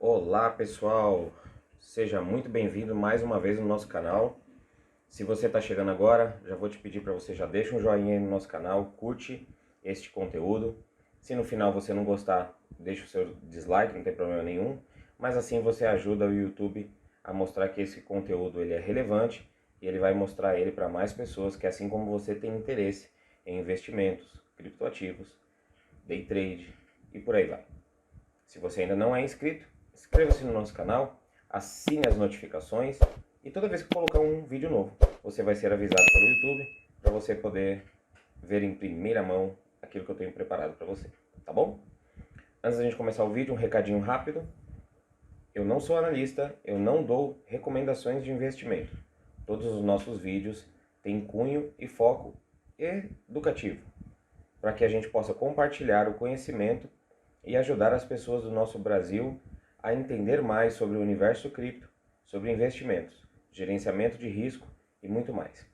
Olá pessoal, seja muito bem-vindo mais uma vez no nosso canal. Se você está chegando agora, já vou te pedir para você já deixa um joinha aí no nosso canal, curte este conteúdo. Se no final você não gostar, deixa o seu dislike, não tem problema nenhum. Mas assim você ajuda o YouTube a mostrar que esse conteúdo ele é relevante e ele vai mostrar ele para mais pessoas que assim como você tem interesse em investimentos, criptoativos, day trade e por aí vai. Se você ainda não é inscrito, inscreva-se no nosso canal, assine as notificações e toda vez que colocar um vídeo novo, você vai ser avisado pelo YouTube para você poder ver em primeira mão aquilo que eu tenho preparado para você, tá bom? Antes da gente começar o vídeo, um recadinho rápido. Eu não sou analista, eu não dou recomendações de investimento. Todos os nossos vídeos têm cunho e foco educativo, para que a gente possa compartilhar o conhecimento e ajudar as pessoas do nosso Brasil a entender mais sobre o universo cripto, sobre investimentos, gerenciamento de risco e muito mais.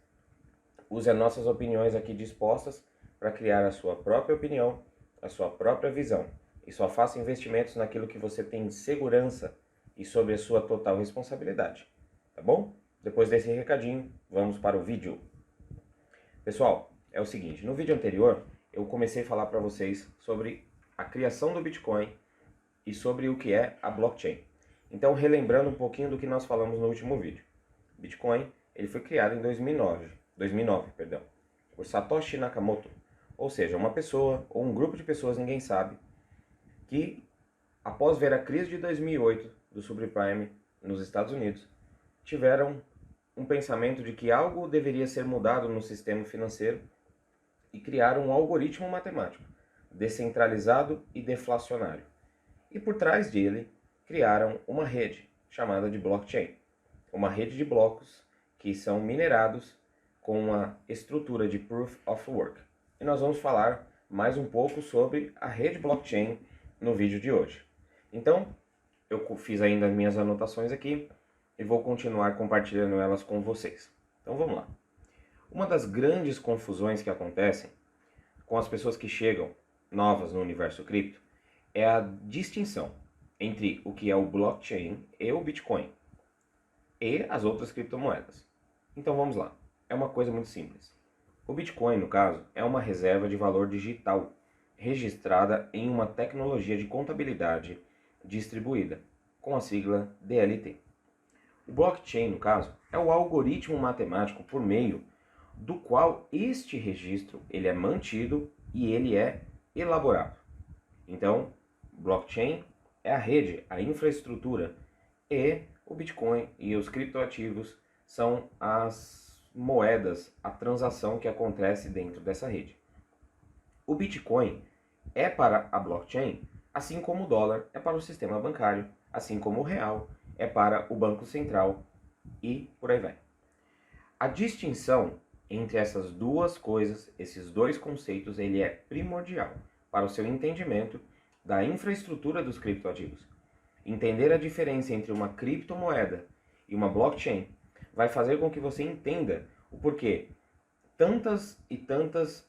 Use as nossas opiniões aqui dispostas para criar a sua própria opinião, a sua própria visão e só faça investimentos naquilo que você tem segurança e sobre a sua total responsabilidade, tá bom? Depois desse recadinho, vamos para o vídeo. Pessoal, é o seguinte, no vídeo anterior eu comecei a falar para vocês sobre a criação do Bitcoin e sobre o que é a blockchain. Então, relembrando um pouquinho do que nós falamos no último vídeo. Bitcoin, ele foi criado em 2009, por Satoshi Nakamoto, ou seja, uma pessoa ou um grupo de pessoas, ninguém sabe, que após ver a crise de 2008 do subprime nos Estados Unidos, tiveram um pensamento de que algo deveria ser mudado no sistema financeiro e criaram um algoritmo matemático descentralizado e deflacionário. E por trás dele, criaram uma rede chamada de blockchain. Uma rede de blocos que são minerados com uma estrutura de Proof of Work. E nós vamos falar mais um pouco sobre a rede blockchain no vídeo de hoje. Então, eu fiz ainda as minhas anotações aqui e vou continuar compartilhando elas com vocês. Então vamos lá. Uma das grandes confusões que acontecem com as pessoas que chegam novas no universo cripto é a distinção entre o que é o blockchain e o Bitcoin e as outras criptomoedas. Então vamos lá, é uma coisa muito simples. O Bitcoin, no caso, é uma reserva de valor digital registrada em uma tecnologia de contabilidade distribuída, com a sigla DLT. O blockchain, no caso, é o algoritmo matemático por meio do qual este registro ele é mantido e ele é elaborado. Então, blockchain é a rede, a infraestrutura, e o Bitcoin e os criptoativos são as moedas, a transação que acontece dentro dessa rede. O Bitcoin é para a blockchain, assim como o dólar é para o sistema bancário, assim como o real é para o Banco Central e por aí vai. A distinção entre essas duas coisas, esses dois conceitos, ele é primordial para o seu entendimento da infraestrutura dos criptoativos. Entender a diferença entre uma criptomoeda e uma blockchain vai fazer com que você entenda o porquê tantas e tantas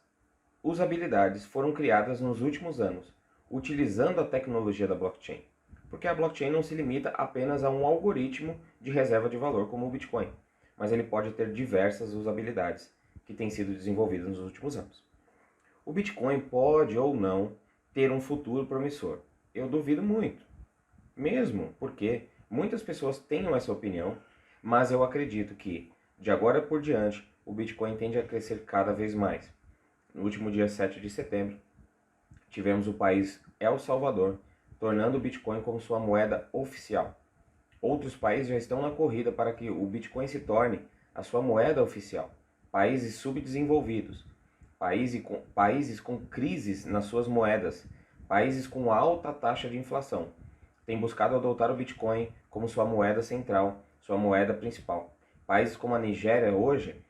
usabilidades foram criadas nos últimos anos, utilizando a tecnologia da blockchain. Porque a blockchain não se limita apenas a um algoritmo de reserva de valor como o Bitcoin, mas ele pode ter diversas usabilidades que têm sido desenvolvidas nos últimos anos. O Bitcoin pode ou não ter um futuro promissor. Eu duvido muito, mesmo porque muitas pessoas tenham essa opinião, mas eu acredito que, de agora por diante, o Bitcoin tende a crescer cada vez mais. No último dia 7 de setembro, tivemos o país El Salvador tornando o Bitcoin como sua moeda oficial. Outros países já estão na corrida para que o Bitcoin se torne a sua moeda oficial. Países subdesenvolvidos, países com crises nas suas moedas, países com alta taxa de inflação, têm buscado adotar o Bitcoin como sua moeda central, sua moeda principal. Países como a Nigéria hoje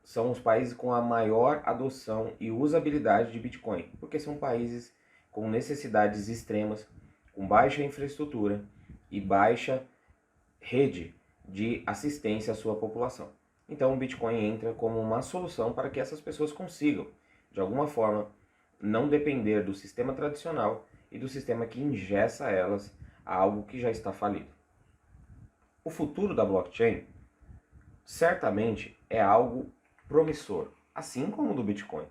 são os países com a maior adoção e usabilidade de Bitcoin, porque são países com necessidades extremas, com baixa infraestrutura e baixa rede de assistência à sua população. Então o Bitcoin entra como uma solução para que essas pessoas consigam, de alguma forma, não depender do sistema tradicional e do sistema que engessa elas a algo que já está falido. O futuro da blockchain certamente é algo promissor, assim como o do Bitcoin.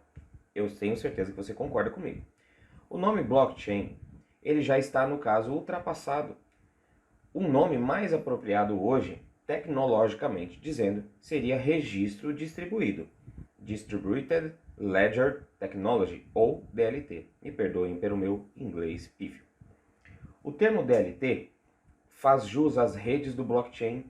Eu tenho certeza que você concorda comigo. O nome blockchain, ele já está, no caso, ultrapassado. O nome mais apropriado hoje, tecnologicamente dizendo, seria registro distribuído, Distributed Ledger Technology, ou DLT. Me perdoem pelo meu inglês pífio. O termo DLT faz jus às redes do blockchain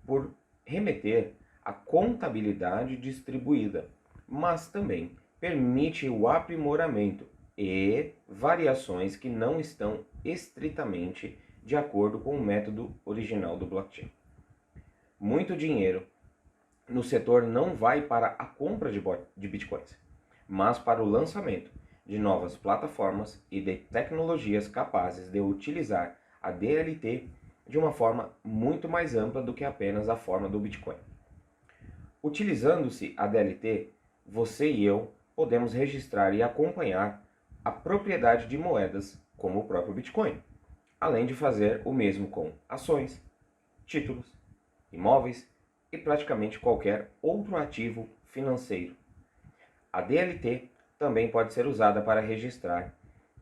por remeter à contabilidade distribuída, mas também permite o aprimoramento e variações que não estão estritamente de acordo com o método original do blockchain. Muito dinheiro no setor não vai para a compra de bitcoins, mas para o lançamento de novas plataformas e de tecnologias capazes de utilizar a DLT de uma forma muito mais ampla do que apenas a forma do Bitcoin. Utilizando-se a DLT, você e eu podemos registrar e acompanhar a propriedade de moedas como o próprio Bitcoin, além de fazer o mesmo com ações, títulos, imóveis e praticamente qualquer outro ativo financeiro. A DLT também pode ser usada para registrar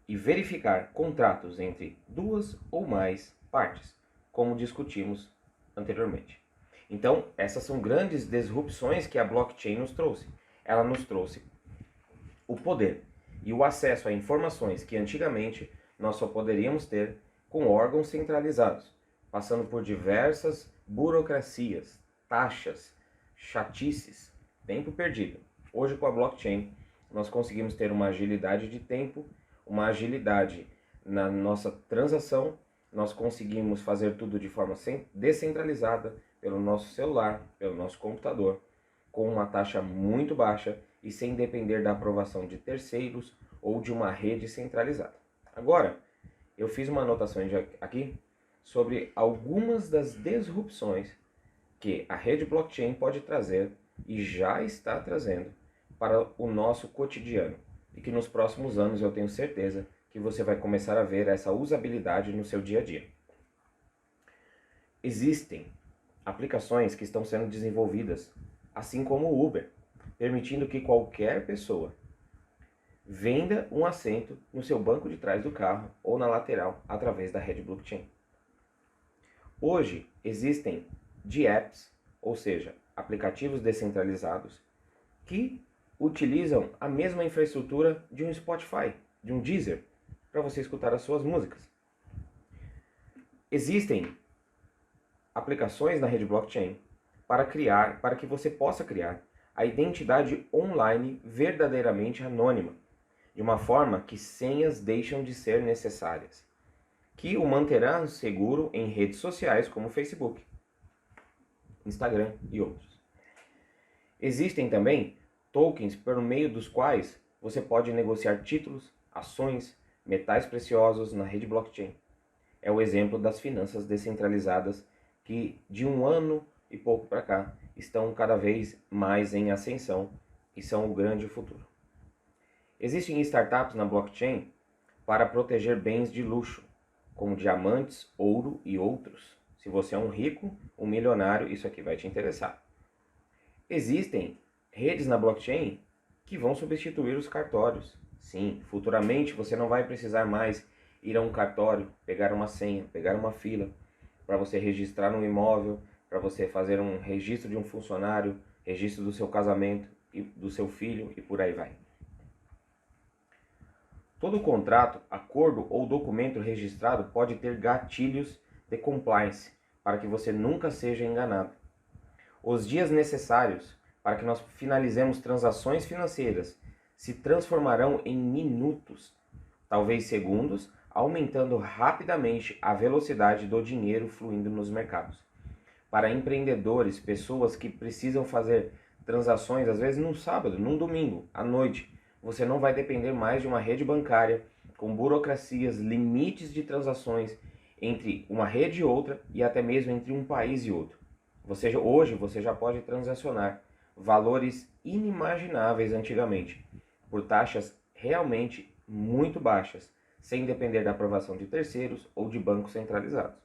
e verificar contratos entre duas ou mais partes, como discutimos anteriormente. Então, essas são grandes disrupções que a blockchain nos trouxe. Ela nos trouxe o poder e o acesso a informações que antigamente nós só poderíamos ter com órgãos centralizados, passando por diversas burocracias, taxas, chatices, tempo perdido. Hoje, com a blockchain, nós conseguimos ter uma agilidade de tempo, uma agilidade na nossa transação, nós conseguimos fazer tudo de forma descentralizada pelo nosso celular, pelo nosso computador, com uma taxa muito baixa e sem depender da aprovação de terceiros ou de uma rede centralizada. Agora, eu fiz uma anotação aqui sobre algumas das disrupções que a rede blockchain pode trazer e já está trazendo para o nosso cotidiano e que nos próximos anos eu tenho certeza que você vai começar a ver essa usabilidade no seu dia a dia. Existem aplicações que estão sendo desenvolvidas, assim como o Uber, permitindo que qualquer pessoa venda um assento no seu banco de trás do carro ou na lateral através da rede blockchain. Hoje existem DApps, ou seja, aplicativos descentralizados, que utilizam a mesma infraestrutura de um Spotify, de um Deezer, para você escutar as suas músicas. Existem aplicações na rede blockchain para que você possa criar a identidade online verdadeiramente anônima, de uma forma que senhas deixam de ser necessárias, que o manterá seguro em redes sociais como Facebook, Instagram e outros. Existem também tokens por meio dos quais você pode negociar títulos, ações, metais preciosos na rede blockchain. É o exemplo das finanças descentralizadas que de um ano e pouco para cá estão cada vez mais em ascensão e são o grande futuro. Existem startups na blockchain para proteger bens de luxo, como diamantes, ouro e outros. Se você é um rico, um milionário, isso aqui vai te interessar. Existem redes na blockchain que vão substituir os cartórios. Sim, futuramente você não vai precisar mais ir a um cartório, pegar uma senha, pegar uma fila para você registrar um imóvel, para você fazer um registro de um funcionário, registro do seu casamento e do seu filho e por aí vai. Todo contrato, acordo ou documento registrado pode ter gatilhos de compliance para que você nunca seja enganado. Os dias necessários para que nós finalizemos transações financeiras se transformarão em minutos, talvez segundos, aumentando rapidamente a velocidade do dinheiro fluindo nos mercados. Para empreendedores, pessoas que precisam fazer transações às vezes num sábado, num domingo, à noite, você não vai depender mais de uma rede bancária com burocracias, limites de transações entre uma rede e outra e até mesmo entre um país e outro. Hoje você já pode transacionar valores inimagináveis antigamente por taxas realmente muito baixas, sem depender da aprovação de terceiros ou de bancos centralizados.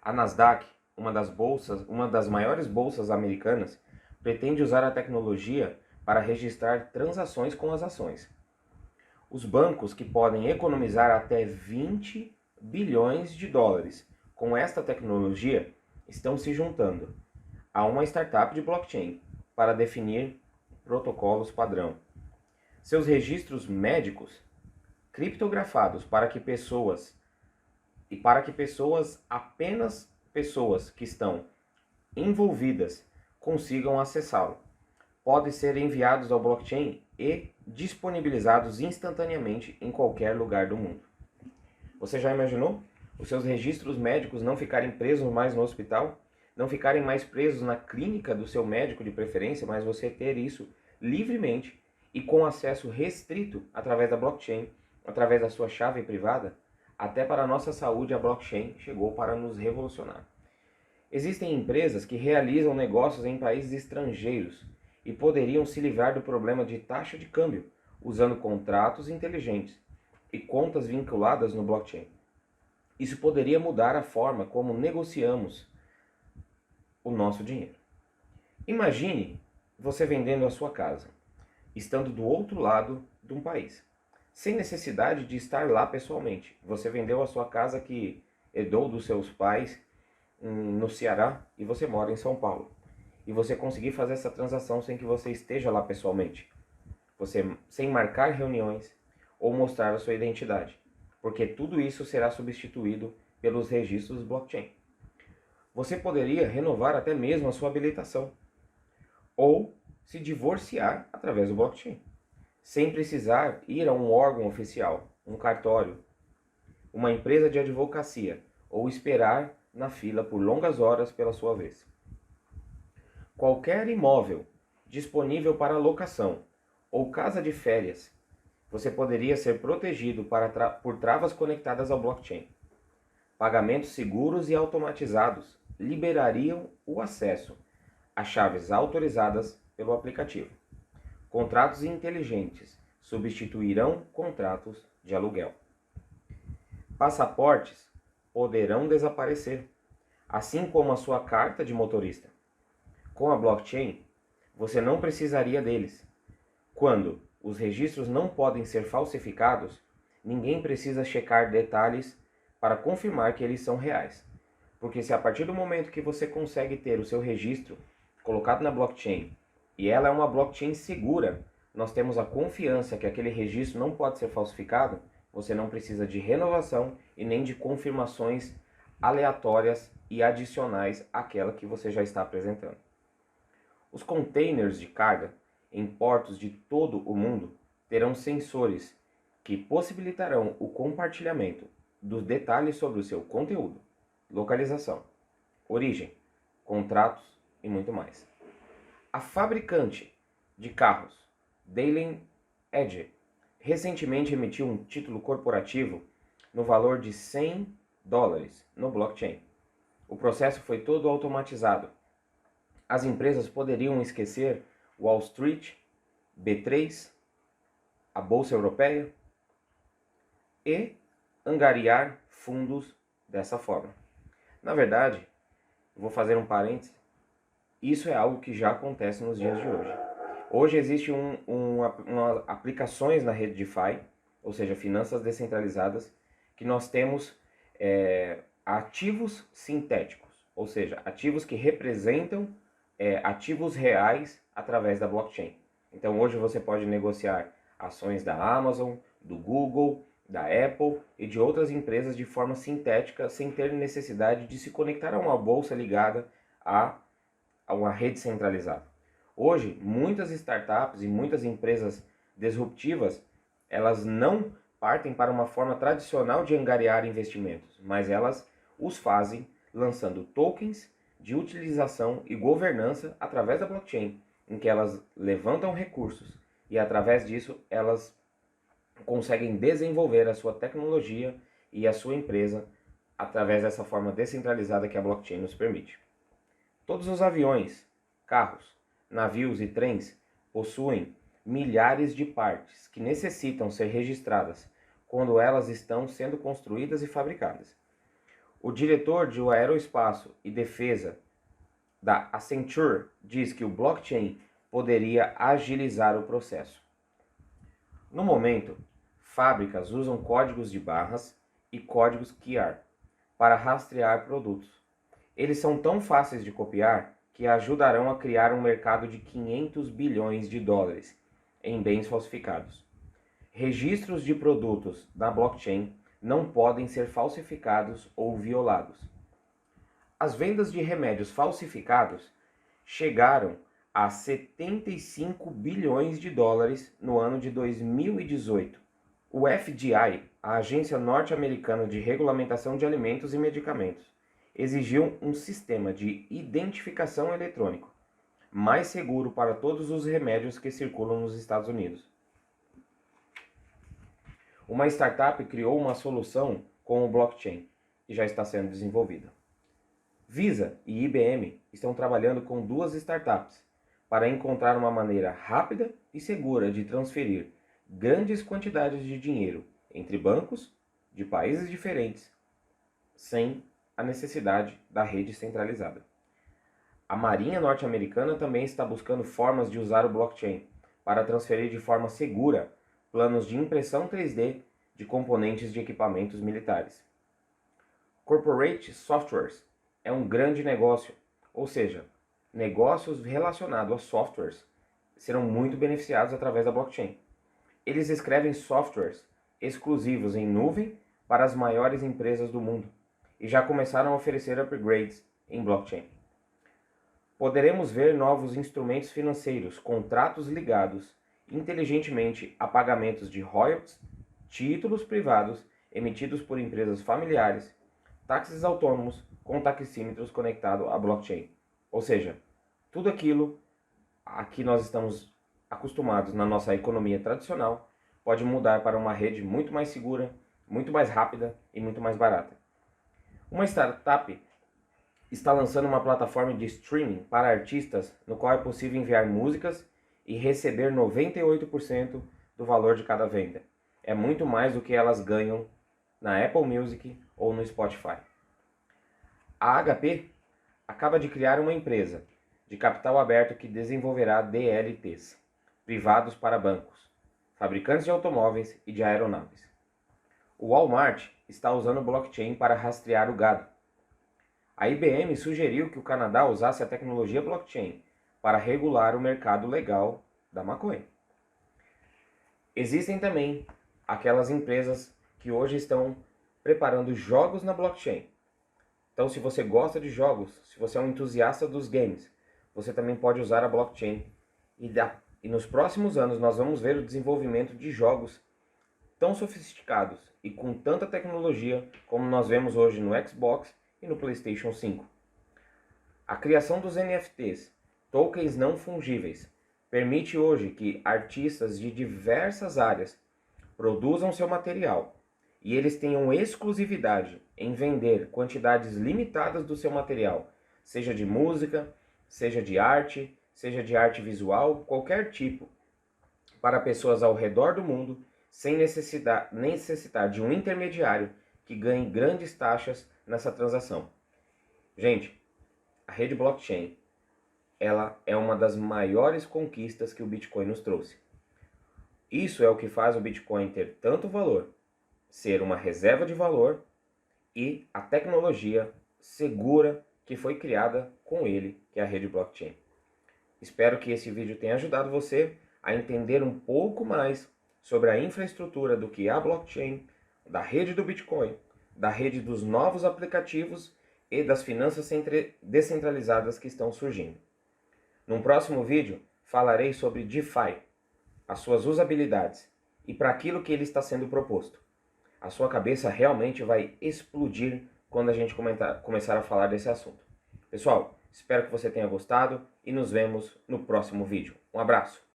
A Nasdaq, uma das maiores bolsas americanas, pretende usar a tecnologia para registrar transações com as ações. Os bancos, que podem economizar até 20 bilhões de dólares com esta tecnologia, estão se juntando a uma startup de blockchain para definir protocolos padrão. Seus registros médicos criptografados apenas pessoas que estão envolvidas consigam acessá-lo. Podem ser enviados ao blockchain e disponibilizados instantaneamente em qualquer lugar do mundo. Você já imaginou os seus registros médicos não ficarem presos mais no hospital? Não ficarem mais presos na clínica do seu médico de preferência, mas você ter isso livremente e com acesso restrito através da blockchain, através da sua chave privada? Até para a nossa saúde a blockchain chegou para nos revolucionar. Existem empresas que realizam negócios em países estrangeiros e poderiam se livrar do problema de taxa de câmbio usando contratos inteligentes e contas vinculadas no blockchain. Isso poderia mudar a forma como negociamos o nosso dinheiro. Imagine você vendendo a sua casa, estando do outro lado de um país, sem necessidade de estar lá pessoalmente. Você vendeu a sua casa que herdou dos seus pais no Ceará e você mora em São Paulo. E você conseguir fazer essa transação sem que você esteja lá pessoalmente. Sem marcar reuniões ou mostrar a sua identidade. Porque tudo isso será substituído pelos registros blockchain. Você poderia renovar até mesmo a sua habilitação. Ou se divorciar através do blockchain. Sem precisar ir a um órgão oficial, um cartório, uma empresa de advocacia ou esperar na fila por longas horas pela sua vez. Qualquer imóvel disponível para locação ou casa de férias, você poderia ser protegido por travas conectadas ao blockchain. Pagamentos seguros e automatizados liberariam o acesso a chaves autorizadas pelo aplicativo. Contratos inteligentes substituirão contratos de aluguel. Passaportes poderão desaparecer, assim como a sua carta de motorista. Com a blockchain, você não precisaria deles. Quando os registros não podem ser falsificados, ninguém precisa checar detalhes para confirmar que eles são reais. Porque se a partir do momento que você consegue ter o seu registro colocado na blockchain, e ela é uma blockchain segura, nós temos a confiança que aquele registro não pode ser falsificado, você não precisa de renovação e nem de confirmações aleatórias e adicionais àquela que você já está apresentando. Os containers de carga em portos de todo o mundo terão sensores que possibilitarão o compartilhamento dos detalhes sobre o seu conteúdo, localização, origem, contratos e muito mais. A fabricante de carros, Dalian Edge, recentemente emitiu um título corporativo no valor de $100 no blockchain. O processo foi todo automatizado. As empresas poderiam esquecer Wall Street, B3, a Bolsa Europeia e angariar fundos dessa forma. Na verdade, vou fazer um parênteses, isso é algo que já acontece nos dias de hoje. Hoje existem aplicações na rede DeFi, ou seja, finanças descentralizadas, que nós temos ativos sintéticos, ou seja, ativos que representam ativos reais através da blockchain. Então hoje você pode negociar ações da Amazon, do Google, da Apple e de outras empresas de forma sintética, sem ter necessidade de se conectar a uma bolsa ligada a uma rede centralizada. Hoje, muitas startups e muitas empresas disruptivas, elas não partem para uma forma tradicional de angariar investimentos, mas elas os fazem lançando tokens de utilização e governança através da blockchain, em que elas levantam recursos e através disso elas conseguem desenvolver a sua tecnologia e a sua empresa através dessa forma descentralizada que a blockchain nos permite. Todos os aviões, carros, navios e trens possuem milhares de partes que necessitam ser registradas quando elas estão sendo construídas e fabricadas. O diretor de Aeroespaço e Defesa da Accenture diz que o blockchain poderia agilizar o processo. No momento, fábricas usam códigos de barras e códigos QR para rastrear produtos. Eles são tão fáceis de copiar que ajudarão a criar um mercado de 500 bilhões de dólares em bens falsificados. Registros de produtos da blockchain não podem ser falsificados ou violados. As vendas de remédios falsificados chegaram a 75 bilhões de dólares no ano de 2018. O FDI, a Agência Norte-Americana de Regulamentação de Alimentos e Medicamentos, exigiu um sistema de identificação eletrônico mais seguro para todos os remédios que circulam nos Estados Unidos. Uma startup criou uma solução com o blockchain e já está sendo desenvolvida. Visa e IBM estão trabalhando com duas startups para encontrar uma maneira rápida e segura de transferir grandes quantidades de dinheiro entre bancos de países diferentes sem a necessidade da rede centralizada. A Marinha norte-americana também está buscando formas de usar o blockchain para transferir de forma segura planos de impressão 3D de componentes de equipamentos militares. Corporate Softwares é um grande negócio, ou seja, negócios relacionados a softwares serão muito beneficiados através da blockchain. Eles escrevem softwares exclusivos em nuvem para as maiores empresas do mundo e já começaram a oferecer upgrades em blockchain. Poderemos ver novos instrumentos financeiros, contratos ligados inteligentemente a pagamentos de royalties, títulos privados emitidos por empresas familiares, táxis autônomos com taxímetros conectados à blockchain. Ou seja, tudo aquilo a que nós estamos acostumados na nossa economia tradicional pode mudar para uma rede muito mais segura, muito mais rápida e muito mais barata. Uma startup está lançando uma plataforma de streaming para artistas no qual é possível enviar músicas e receber 98% do valor de cada venda. É muito mais do que elas ganham na Apple Music ou no Spotify. A HP acaba de criar uma empresa de capital aberto que desenvolverá DLTs, privados para bancos, fabricantes de automóveis e de aeronaves. O Walmart está usando blockchain para rastrear o gado. A IBM sugeriu que o Canadá usasse a tecnologia blockchain para regular o mercado legal da maconha. Existem também aquelas empresas que hoje estão preparando jogos na blockchain. Então, se você gosta de jogos, se você é um entusiasta dos games, você também pode usar a blockchain. E nos próximos anos nós vamos ver o desenvolvimento de jogos tão sofisticados e com tanta tecnologia como nós vemos hoje no Xbox e no PlayStation 5. A criação dos NFTs, tokens não fungíveis, permite hoje que artistas de diversas áreas produzam seu material e eles tenham exclusividade em vender quantidades limitadas do seu material, seja de música, seja de arte visual, qualquer tipo, para pessoas ao redor do mundo, sem necessitar de um intermediário que ganhe grandes taxas nessa transação. Gente, a rede blockchain, ela é uma das maiores conquistas que o Bitcoin nos trouxe. Isso é o que faz o Bitcoin ter tanto valor, ser uma reserva de valor e a tecnologia segura que foi criada com ele, que é a rede blockchain. Espero que esse vídeo tenha ajudado você a entender um pouco mais sobre a infraestrutura do que é a blockchain, da rede do Bitcoin, da rede dos novos aplicativos e das finanças descentralizadas que estão surgindo. Num próximo vídeo, falarei sobre DeFi, as suas usabilidades e para aquilo que ele está sendo proposto. A sua cabeça realmente vai explodir quando a gente começar a falar desse assunto. Pessoal, espero que você tenha gostado e nos vemos no próximo vídeo. Um abraço!